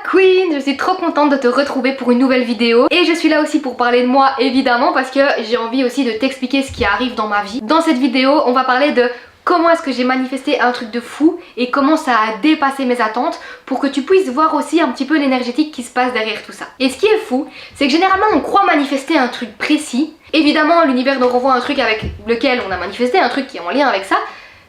Queen, je suis trop contente de te retrouver pour une nouvelle vidéo et je suis là aussi pour parler de moi évidemment parce que j'ai envie aussi de t'expliquer ce qui arrive dans ma vie. Dans cette vidéo, on va parler de comment est-ce que j'ai manifesté un truc de fou et comment ça a dépassé mes attentes pour que tu puisses voir aussi un petit peu l'énergétique qui se passe derrière tout ça. Et ce qui est fou, c'est que généralement on croit manifester un truc précis. Évidemment, l'univers nous renvoie un truc avec lequel on a manifesté, un truc qui est en lien avec ça.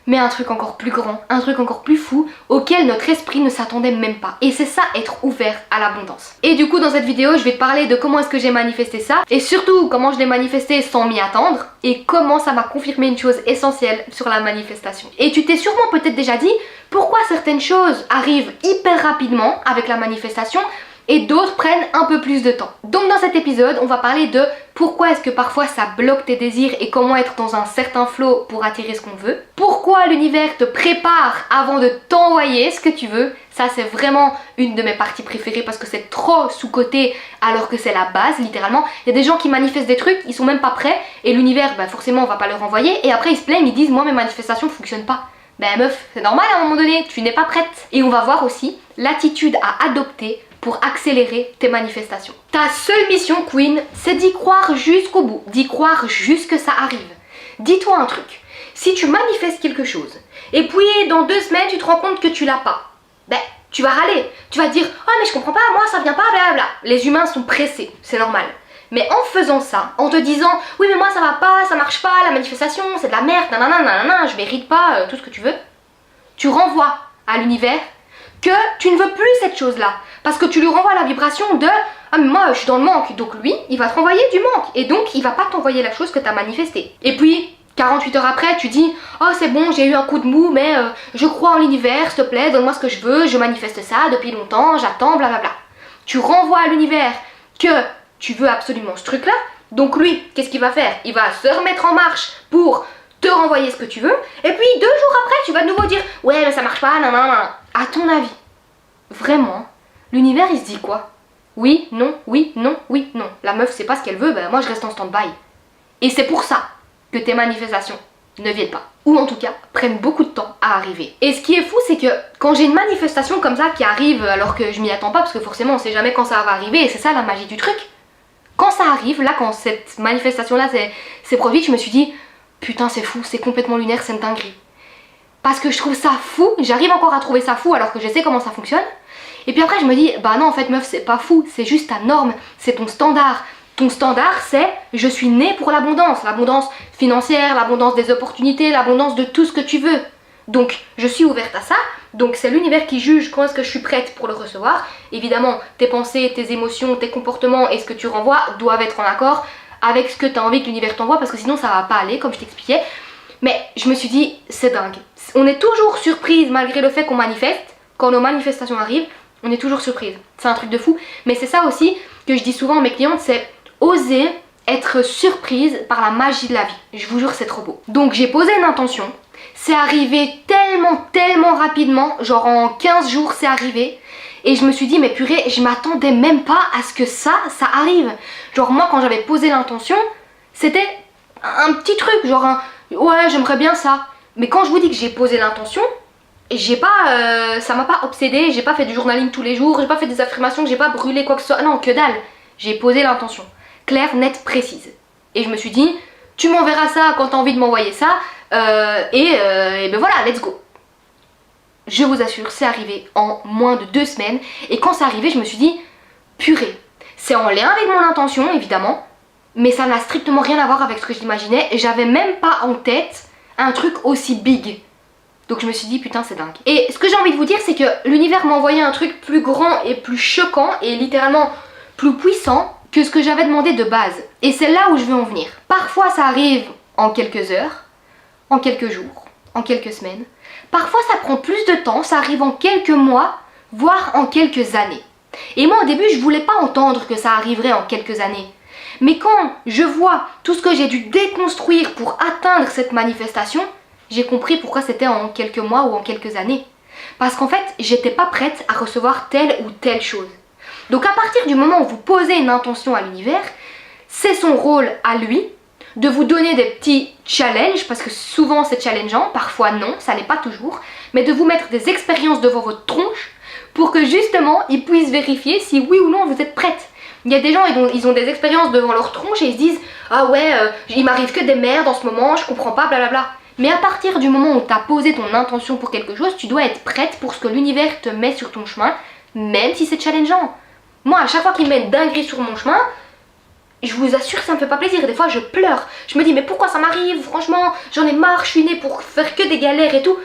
Mais un truc encore plus grand, un truc encore plus fou, auquel notre esprit ne s'attendait même pas. Et c'est ça, être ouvert à l'abondance. Et du coup, dans cette vidéo, je vais te parler de comment est-ce que j'ai manifesté ça, et surtout comment je l'ai manifesté sans m'y attendre, et comment ça m'a confirmé une chose essentielle sur la manifestation. Et tu t'es sûrement peut-être déjà dit, pourquoi certaines choses arrivent hyper rapidement avec la manifestation, et d'autres prennent un peu plus de temps. Donc dans cet épisode, on va parler de pourquoi est-ce que parfois ça bloque tes désirs et comment être dans un certain flow pour attirer ce qu'on veut. Pourquoi l'univers te prépare avant de t'envoyer ce que tu veux. Ça c'est vraiment une de mes parties préférées parce que c'est trop sous-coté alors que c'est la base littéralement. Il y a des gens qui manifestent des trucs, ils sont même pas prêts et l'univers forcément on va pas leur envoyer et après ils se plaignent, ils disent moi mes manifestations fonctionnent pas. Ben meuf, c'est normal à un moment donné, tu n'es pas prête. Et on va voir aussi l'attitude à adopter pour accélérer tes manifestations. Ta seule mission, Queen, c'est d'y croire jusqu'au bout, d'y croire jusque ça arrive. Dis-toi un truc, si tu manifestes quelque chose, et puis dans 2 semaines tu te rends compte que tu l'as pas, ben tu vas râler, tu vas te dire « Oh mais je comprends pas, moi ça vient pas, blablabla ». Les humains sont pressés, c'est normal. Mais en faisant ça, en te disant « Oui mais moi ça va pas, ça marche pas, la manifestation c'est de la merde, nanana, nanana, je mérite pas, tout ce que tu veux », tu renvoies à l'univers que tu ne veux plus cette chose-là. Parce que tu lui renvoies la vibration de « Ah mais moi je suis dans le manque », donc lui il va te renvoyer du manque et donc il va pas t'envoyer la chose que tu as manifestée. Et puis 48 heures après tu dis « Oh c'est bon, j'ai eu un coup de mou mais je crois en l'univers, s'il te plaît, donne-moi ce que je veux, je manifeste ça depuis longtemps, j'attends, blablabla ». Tu renvoies à l'univers que tu veux absolument ce truc-là, donc lui qu'est-ce qu'il va faire? Il va se remettre en marche pour te renvoyer ce que tu veux et puis 2 jours après tu vas de nouveau dire « Ouais mais ça marche pas, nanana ». À ton avis, vraiment, l'univers il se dit quoi? Oui, non, oui, non, oui, non. La meuf sait pas ce qu'elle veut, ben moi je reste en stand-by. Et c'est pour ça que tes manifestations ne viennent pas. Ou en tout cas, prennent beaucoup de temps à arriver. Et ce qui est fou, c'est que quand j'ai une manifestation comme ça qui arrive alors que je m'y attends pas, parce que forcément on sait jamais quand ça va arriver, et c'est ça la magie du truc. Quand ça arrive, là quand cette manifestation-là s'est produite, je me suis dit, putain c'est fou, c'est complètement lunaire, c'est une dinguerie. Parce que je trouve ça fou, j'arrive encore à trouver ça fou alors que je sais comment ça fonctionne. Et puis après je me dis, bah non en fait meuf c'est pas fou, c'est juste ta norme, c'est ton standard. Ton standard c'est, je suis née pour l'abondance financière, l'abondance des opportunités, l'abondance de tout ce que tu veux. Donc je suis ouverte à ça, donc c'est l'univers qui juge quand est-ce que je suis prête pour le recevoir. Évidemment tes pensées, tes émotions, tes comportements et ce que tu renvoies doivent être en accord avec ce que tu as envie que l'univers t'envoie parce que sinon ça va pas aller comme je t'expliquais. Mais je me suis dit, c'est dingue. On est toujours surprise malgré le fait qu'on manifeste. Quand nos manifestations arrivent, on est toujours surprise. C'est un truc de fou. Mais c'est ça aussi que je dis souvent à mes clientes, c'est oser être surprise par la magie de la vie. Je vous jure, c'est trop beau. Donc j'ai posé une intention. C'est arrivé tellement rapidement. Genre en 15 jours, c'est arrivé. Et je me suis dit, mais purée, je m'attendais même pas à ce que ça arrive. Genre moi, quand j'avais posé l'intention, c'était un petit truc, genre un... Ouais, j'aimerais bien ça. Mais quand je vous dis que j'ai posé l'intention, j'ai pas, ça m'a pas obsédé, j'ai pas fait du journaling tous les jours, j'ai pas fait des affirmations, j'ai pas brûlé quoi que ce soit. Non, que dalle. J'ai posé l'intention. Claire, nette, précise. Et je me suis dit, tu m'enverras ça quand t'as envie de m'envoyer ça. Et ben voilà, let's go. Je vous assure, c'est arrivé en moins de 2 semaines. Et quand c'est arrivé, je me suis dit, purée. C'est en lien avec mon intention, évidemment. Mais ça n'a strictement rien à voir avec ce que j'imaginais. J'avais même pas en tête un truc aussi big. Donc je me suis dit putain c'est dingue. Et ce que j'ai envie de vous dire c'est que l'univers m'a envoyé un truc plus grand et plus choquant et littéralement plus puissant que ce que j'avais demandé de base. Et c'est là où je veux en venir. Parfois ça arrive en quelques heures, en quelques jours, en quelques semaines. Parfois ça prend plus de temps, ça arrive en quelques mois, voire en quelques années. Et moi au début je voulais pas entendre que ça arriverait en quelques années. Mais quand je vois tout ce que j'ai dû déconstruire pour atteindre cette manifestation, j'ai compris pourquoi c'était en quelques mois ou en quelques années. Parce qu'en fait, j'étais pas prête à recevoir telle ou telle chose. Donc à partir du moment où vous posez une intention à l'univers, c'est son rôle à lui de vous donner des petits challenges, parce que souvent c'est challengeant, parfois non, ça n'est pas toujours, mais de vous mettre des expériences devant votre tronche pour que justement ils puissent vérifier si oui ou non vous êtes prête. Il y a des gens, ils ont des expériences devant leur tronche et ils se disent ah ouais, il m'arrive que des merdes en ce moment, je comprends pas, blablabla. Mais à partir du moment où tu as posé ton intention pour quelque chose, tu dois être prête pour ce que l'univers te met sur ton chemin, même si c'est challengeant. Moi, à chaque fois qu'il met une dinguerie sur mon chemin, je vous assure que ça me fait pas plaisir. Des fois, je pleure. Je me dis mais pourquoi ça m'arrive? Franchement, j'en ai marre, je suis née pour faire que des galères et tout.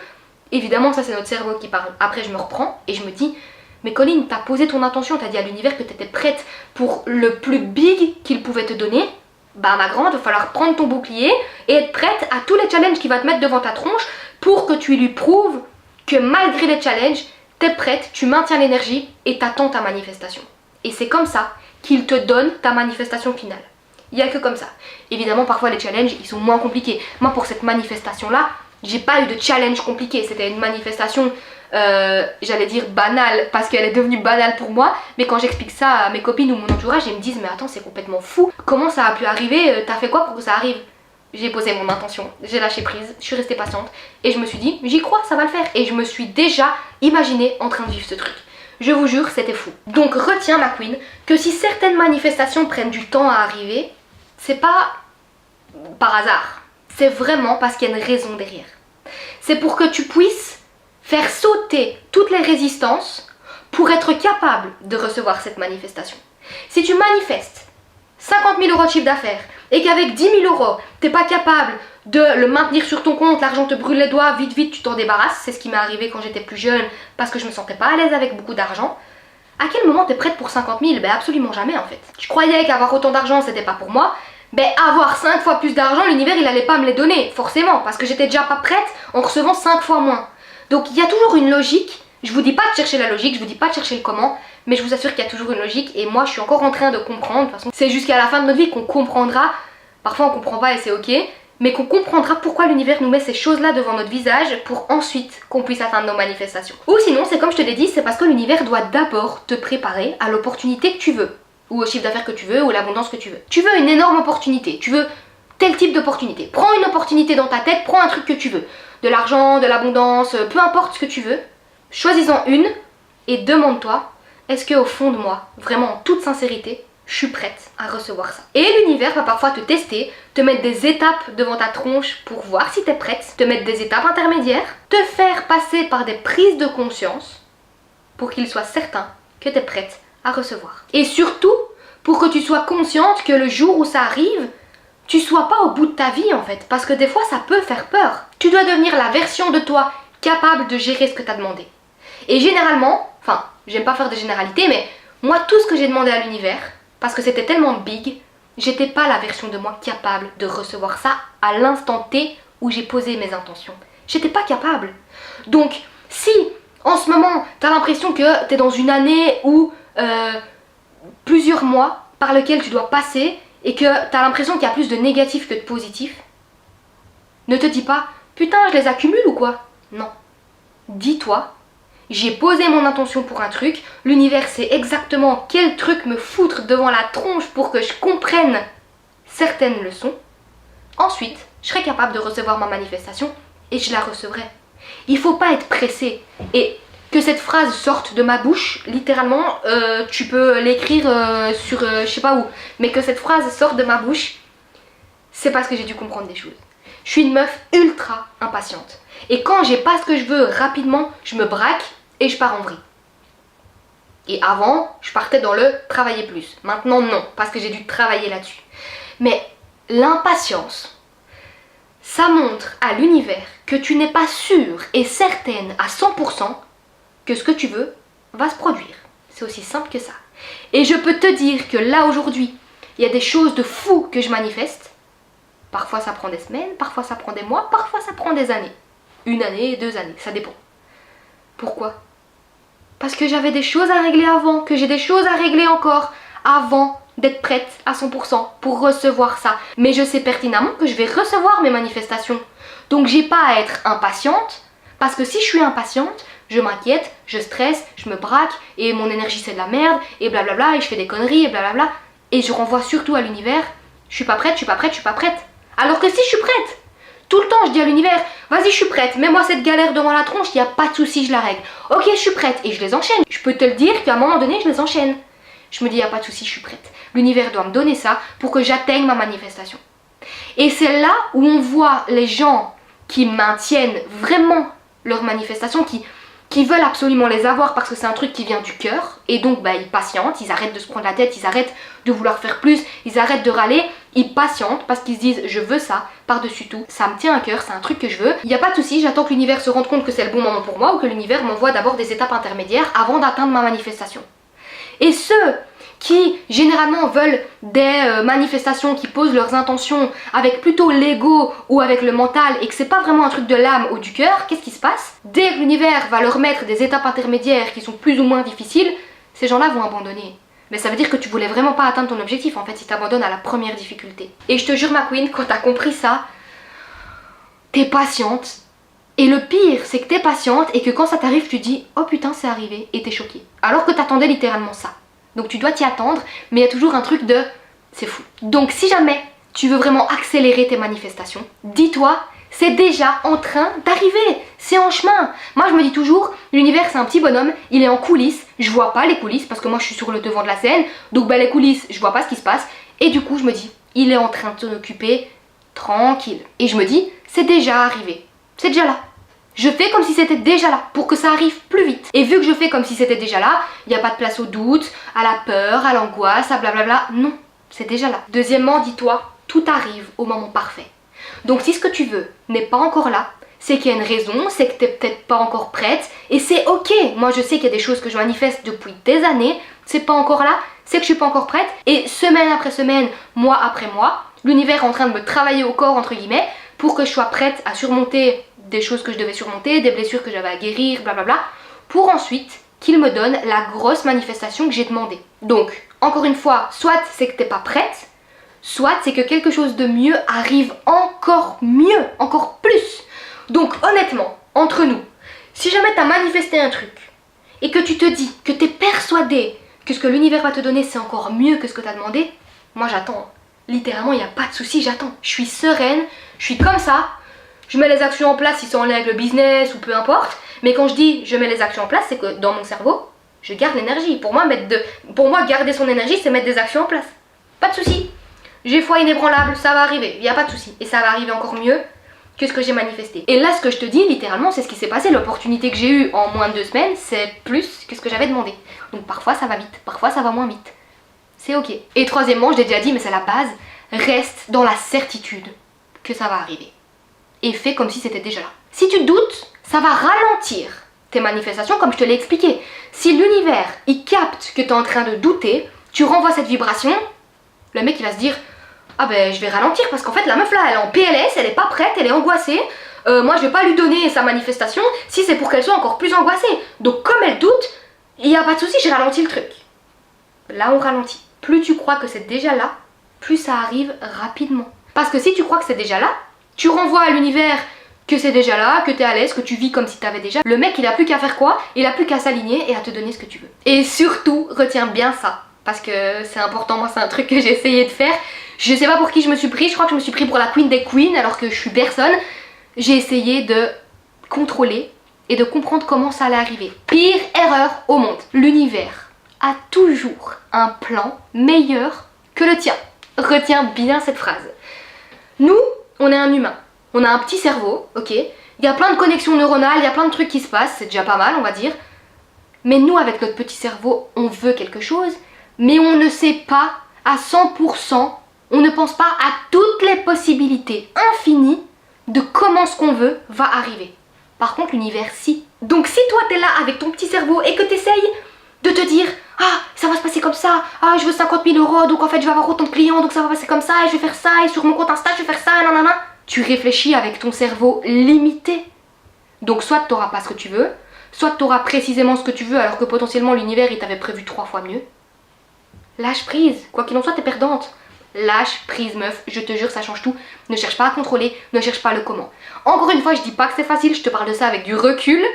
Évidemment, ça c'est notre cerveau qui parle. Après, je me reprends et je me dis mais Colline, t'as posé ton intention, t'as dit à l'univers que t'étais prête pour le plus big qu'il pouvait te donner. Bah ma grande, il va falloir prendre ton bouclier et être prête à tous les challenges qu'il va te mettre devant ta tronche pour que tu lui prouves que malgré les challenges, t'es prête, tu maintiens l'énergie et t'attends ta manifestation. Et c'est comme ça qu'il te donne ta manifestation finale. Il n'y a que comme ça. Évidemment, parfois les challenges, ils sont moins compliqués. Moi, pour cette manifestation-là, j'ai pas eu de challenge compliqué. C'était une manifestation, j'allais dire banale, parce qu'elle est devenue banale pour moi. Mais quand j'explique ça à mes copines ou mon entourage, ils me disent mais attends, c'est complètement fou. Comment ça a pu arriver? T'as fait quoi pour que ça arrive? J'ai posé mon intention, j'ai lâché prise, je suis restée patiente. Et je me suis dit, j'y crois, ça va le faire. Et je me suis déjà imaginée en train de vivre ce truc. Je vous jure, c'était fou. Donc retiens ma queen, que si certaines manifestations prennent du temps à arriver, c'est pas par hasard. C'est vraiment parce qu'il y a une raison derrière. C'est pour que tu puisses faire sauter toutes les résistances pour être capable de recevoir cette manifestation. Si tu manifestes 50 000 € de chiffre d'affaires et qu'avec 10 000 €, tu n'es pas capable de le maintenir sur ton compte, l'argent te brûle les doigts, vite vite tu t'en débarrasses, c'est ce qui m'est arrivé quand j'étais plus jeune parce que je me sentais pas à l'aise avec beaucoup d'argent. À quel moment tu es prête pour 50 000? Ben absolument jamais en fait. Je croyais qu'avoir autant d'argent c'était pas pour moi. Ben avoir 5 fois plus d'argent, l'univers il allait pas me les donner, forcément, parce que j'étais déjà pas prête en recevant 5 fois moins. Donc il y a toujours une logique, je vous dis pas de chercher la logique, je vous dis pas de chercher le comment, mais je vous assure qu'il y a toujours une logique et moi je suis encore en train de comprendre. De toute façon, c'est jusqu'à la fin de notre vie qu'on comprendra, parfois on comprend pas et c'est ok, mais qu'on comprendra pourquoi l'univers nous met ces choses-là devant notre visage pour ensuite qu'on puisse atteindre nos manifestations. Ou sinon, c'est comme je te l'ai dit, c'est parce que l'univers doit d'abord te préparer à l'opportunité que tu veux. Ou au chiffre d'affaires que tu veux, ou l'abondance que tu veux. Tu veux une énorme opportunité, tu veux tel type d'opportunité. Prends une opportunité dans ta tête, prends un truc que tu veux. De l'argent, de l'abondance, peu importe ce que tu veux. Choisis-en une et demande-toi, est-ce qu'au fond de moi, vraiment en toute sincérité, je suis prête à recevoir ça. Et l'univers va parfois te tester, te mettre des étapes devant ta tronche pour voir si tu es prête, te mettre des étapes intermédiaires, te faire passer par des prises de conscience pour qu'il soit certain que tu es prête à recevoir. Et surtout, pour que tu sois consciente que le jour où ça arrive, tu sois pas au bout de ta vie en fait, parce que des fois ça peut faire peur. Tu dois devenir la version de toi capable de gérer ce que tu as demandé. Et généralement, enfin, j'aime pas faire des généralités, mais moi tout ce que j'ai demandé à l'univers, parce que c'était tellement big, j'étais pas la version de moi capable de recevoir ça à l'instant T où j'ai posé mes intentions. J'étais pas capable. Donc, si en ce moment, tu as l'impression que tu es dans une année où plusieurs mois par lesquels tu dois passer et que tu as l'impression qu'il y a plus de négatif que de positif, ne te dis pas putain je les accumule ou quoi. Non. Dis-toi, j'ai posé mon intention pour un truc, l'univers sait exactement quel truc me foutre devant la tronche pour que je comprenne certaines leçons. Ensuite, je serai capable de recevoir ma manifestation et je la recevrai. Il faut pas être pressé. Et que cette phrase sorte de ma bouche, littéralement, tu peux l'écrire sur je sais pas où, mais que cette phrase sorte de ma bouche, c'est parce que j'ai dû comprendre des choses. Je suis une meuf ultra impatiente. Et quand j'ai pas ce que je veux rapidement, je me braque et je pars en vrille. Et avant, je partais dans le travailler plus. Maintenant, non, parce que j'ai dû travailler là-dessus. Mais l'impatience, ça montre à l'univers que tu n'es pas sûre et certaine à 100% que ce que tu veux va se produire. C'est aussi simple que ça. Et je peux te dire que là aujourd'hui, il y a des choses de fou que je manifeste. Parfois ça prend des semaines, parfois ça prend des mois, parfois ça prend des années. 1 année, 2 années, ça dépend. Pourquoi? Parce que j'avais des choses à régler avant, que j'ai des choses à régler encore avant d'être prête à 100% pour recevoir ça. Mais je sais pertinemment que je vais recevoir mes manifestations. Donc j'ai pas à être impatiente, parce que si je suis impatiente, je m'inquiète, je stresse, je me braque, et mon énergie c'est de la merde, et blablabla, et je fais des conneries, et blablabla. Et je renvoie surtout à l'univers, je suis pas prête, je suis pas prête, je suis pas prête. Alors que si je suis prête, Tout le temps, je dis à l'univers, vas-y, je suis prête, mets-moi cette galère devant la tronche, il n'y a pas de souci, je la règle. Ok, je suis prête, et je les enchaîne. Je peux te le dire qu'à un moment donné, je les enchaîne. Je me dis, il n'y a pas de souci, je suis prête. L'univers doit me donner ça pour que j'atteigne ma manifestation. Et c'est là où on voit les gens qui maintiennent vraiment leur manifestation, qui veulent absolument les avoir parce que c'est un truc qui vient du cœur, et donc bah, ils patientent, ils arrêtent de se prendre la tête, ils arrêtent de vouloir faire plus, ils arrêtent de râler, ils patientent parce qu'ils se disent je veux ça par-dessus tout, ça me tient à cœur, c'est un truc que je veux, il n'y a pas de souci, j'attends que l'univers se rende compte que c'est le bon moment pour moi ou que l'univers m'envoie d'abord des étapes intermédiaires avant d'atteindre ma manifestation. Et ceux qui généralement veulent des manifestations, qui posent leurs intentions avec plutôt l'ego ou avec le mental et que c'est pas vraiment un truc de l'âme ou du cœur, qu'est-ce qui se passe? Dès que l'univers va leur mettre des étapes intermédiaires qui sont plus ou moins difficiles, ces gens-là vont abandonner. Mais ça veut dire que tu voulais vraiment pas atteindre ton objectif en fait si t'abandonnes à la première difficulté. Et je te jure ma queen, quand t'as compris ça, t'es patiente. Et le pire, c'est que t'es patiente et que quand ça t'arrive, tu dis oh putain c'est arrivé et t'es choquée. Alors que t'attendais littéralement ça. Donc tu dois t'y attendre, mais il y a toujours un truc de c'est fou. Donc si jamais tu veux vraiment accélérer tes manifestations, dis-toi c'est déjà en train d'arriver, c'est en chemin. Moi je me dis toujours, l'univers c'est un petit bonhomme, il est en coulisses, je vois pas les coulisses parce que moi je suis sur le devant de la scène, donc bah les coulisses je vois pas ce qui se passe, et du coup je me dis, il est en train de s'en occuper tranquille. Et je me dis, c'est déjà arrivé, c'est déjà là. Je fais comme si c'était déjà là, pour que ça arrive plus vite. Et vu que je fais comme si c'était déjà là, il n'y a pas de place au doute, à la peur, à l'angoisse, à blablabla, non, c'est déjà là. Deuxièmement, dis-toi, tout arrive au moment parfait. Donc si ce que tu veux n'est pas encore là, c'est qu'il y a une raison, c'est que tu n'es peut-être pas encore prête, et c'est ok. Moi je sais qu'il y a des choses que je manifeste depuis des années, c'est pas encore là, c'est que je suis pas encore prête, et semaine après semaine, mois après mois, l'univers est en train de me travailler au corps, entre guillemets, pour que je sois prête à surmonter des choses que je devais surmonter, des blessures que j'avais à guérir, blablabla, pour ensuite qu'il me donne la grosse manifestation que j'ai demandée. Donc, encore une fois, soit c'est que t'es pas prête, soit c'est que quelque chose de mieux arrive encore mieux, encore plus. Donc honnêtement, entre nous, si jamais t'as manifesté un truc, et que tu te dis, que t'es persuadé que ce que l'univers va te donner c'est encore mieux que ce que t'as demandé, moi j'attends. Littéralement, il n'y a pas de souci, j'attends. Je suis sereine, je suis comme ça. Je mets les actions en place si c'est en lien avec le business ou peu importe. Mais quand je dis je mets les actions en place, c'est que dans mon cerveau, je garde l'énergie. Pour moi, garder son énergie, c'est mettre des actions en place. Pas de souci. J'ai foi inébranlable, ça va arriver, il n'y a pas de souci. Et ça va arriver encore mieux que ce que j'ai manifesté. Et là, ce que je te dis, littéralement, c'est ce qui s'est passé. L'opportunité que j'ai eue en moins de 2 semaines, c'est plus que ce que j'avais demandé. Donc parfois ça va vite, parfois ça va moins vite. C'est ok. Et troisièmement, je l'ai déjà dit, mais c'est la base, reste dans la certitude que ça va arriver. Et fais comme si c'était déjà là. Si tu doutes, ça va ralentir tes manifestations comme je te l'ai expliqué. Si l'univers, il capte que tu es en train de douter, tu renvoies cette vibration, le mec il va se dire ah ben je vais ralentir parce qu'en fait la meuf là elle est en PLS, elle est pas prête, elle est angoissée, moi je vais pas lui donner sa manifestation si c'est pour qu'elle soit encore plus angoissée. Donc comme elle doute, il n'y a pas de souci, j'ai ralenti le truc. Là on ralentit. Plus tu crois que c'est déjà là, plus ça arrive rapidement. Parce que si tu crois que c'est déjà là, tu renvoies à l'univers que c'est déjà là, que t'es à l'aise, que tu vis comme si t'avais déjà. Le mec il a plus qu'à faire quoi? Il a plus qu'à s'aligner et à te donner ce que tu veux. Et surtout, retiens bien ça. Parce que c'est important, moi c'est un truc que j'ai essayé de faire. Je sais pas pour qui je me suis pris, je crois que je me suis pris pour la queen des queens alors que je suis personne. J'ai essayé de contrôler et de comprendre comment ça allait arriver. Pire erreur au monde. L'univers a toujours un plan meilleur que le tien. Retiens bien cette phrase. Nous, on est un humain. On a un petit cerveau, ok? Il y a plein de connexions neuronales, il y a plein de trucs qui se passent, c'est déjà pas mal on va dire. Mais nous, avec notre petit cerveau, on veut quelque chose, mais on ne sait pas à 100%, on ne pense pas à toutes les possibilités infinies de comment ce qu'on veut va arriver. Par contre, l'univers, si. Donc si toi t'es là avec ton petit cerveau et que t'essayes de te dire ah ça va se passer comme ça, ah je veux 50 000 €, donc en fait je vais avoir autant de clients, donc ça va passer comme ça, et je vais faire ça, et sur mon compte Insta je vais faire ça, et nanana. Tu réfléchis avec ton cerveau limité. Donc soit tu n'auras pas ce que tu veux, soit tu auras précisément ce que tu veux alors que potentiellement l'univers il t'avait prévu 3 fois mieux. Lâche prise, quoi qu'il en soit t'es perdante. Lâche prise meuf, je te jure ça change tout. Ne cherche pas à contrôler, ne cherche pas le comment. Encore une fois je dis pas que c'est facile, je te parle de ça avec du recul,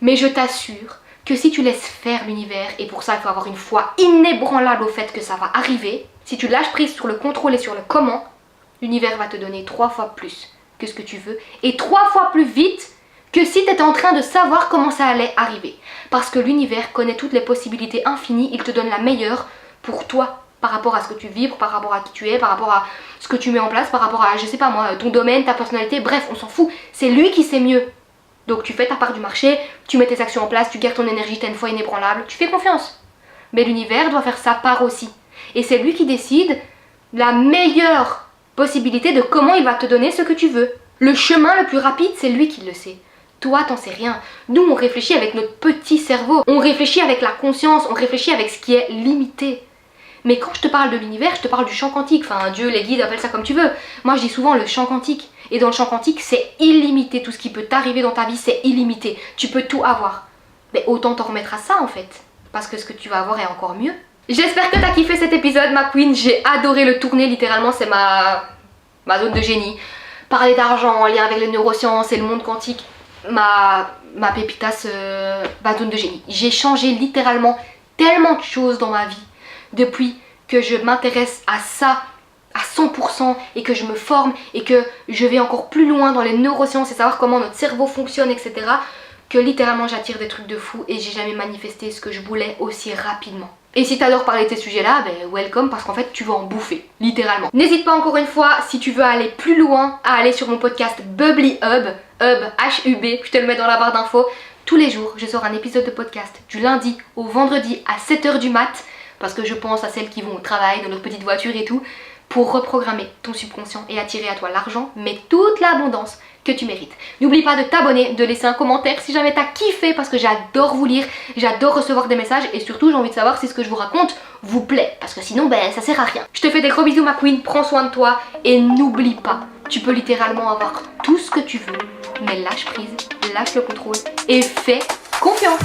mais je t'assure que si tu laisses faire l'univers, et pour ça il faut avoir une foi inébranlable au fait que ça va arriver, si tu lâches prise sur le contrôle et sur le comment, l'univers va te donner 3 fois plus que ce que tu veux et 3 fois plus vite que si tu étais en train de savoir comment ça allait arriver. Parce que l'univers connaît toutes les possibilités infinies, il te donne la meilleure pour toi, par rapport à ce que tu vibres, par rapport à qui tu es, par rapport à ce que tu mets en place, par rapport à, je sais pas moi, ton domaine, ta personnalité, bref, on s'en fout, c'est lui qui sait mieux. Donc tu fais ta part du marché, tu mets tes actions en place, tu gardes ton énergie, t'as une foi inébranlable, tu fais confiance. Mais l'univers doit faire sa part aussi. Et c'est lui qui décide la meilleure possibilité de comment il va te donner ce que tu veux. Le chemin le plus rapide, c'est lui qui le sait. Toi, t'en sais rien. Nous, on réfléchit avec notre petit cerveau. On réfléchit avec la conscience, on réfléchit avec ce qui est limité. Mais quand je te parle de l'univers, je te parle du champ quantique. Enfin, Dieu, les guides, appelle ça comme tu veux. Moi, je dis souvent le champ quantique. Et dans le champ quantique, c'est illimité. Tout ce qui peut t'arriver dans ta vie, c'est illimité. Tu peux tout avoir. Mais autant t'en remettre à ça, en fait. Parce que ce que tu vas avoir est encore mieux. J'espère que t'as kiffé cet épisode, ma queen. J'ai adoré le tourner, littéralement, c'est ma zone de génie. Parler d'argent en lien avec les neurosciences et le monde quantique, ma pépitas, ma zone de génie. J'ai changé littéralement tellement de choses dans ma vie depuis que je m'intéresse à ça à 100% et que je me forme et que je vais encore plus loin dans les neurosciences et savoir comment notre cerveau fonctionne, etc. que littéralement j'attire des trucs de fou et j'ai jamais manifesté ce que je voulais aussi rapidement. Et si t'adores parler de ces sujets-là, ben welcome, parce qu'en fait tu vas en bouffer, littéralement. N'hésite pas encore une fois, si tu veux aller plus loin, à aller sur mon podcast Bubbly Hub, H-U-B, je te le mets dans la barre d'infos. Tous les jours, je sors un épisode de podcast du lundi au vendredi à 7h du mat', parce que je pense à celles qui vont au travail, dans leur petite voiture et tout, pour reprogrammer ton subconscient et attirer à toi l'argent, mais toute l'abondance que tu mérites. N'oublie pas de t'abonner, de laisser un commentaire si jamais t'as kiffé, parce que j'adore vous lire, j'adore recevoir des messages et surtout j'ai envie de savoir si ce que je vous raconte vous plaît, parce que sinon ben ça sert à rien. Je te fais des gros bisous ma queen, prends soin de toi et n'oublie pas, tu peux littéralement avoir tout ce que tu veux, mais lâche prise, lâche le contrôle et fais confiance.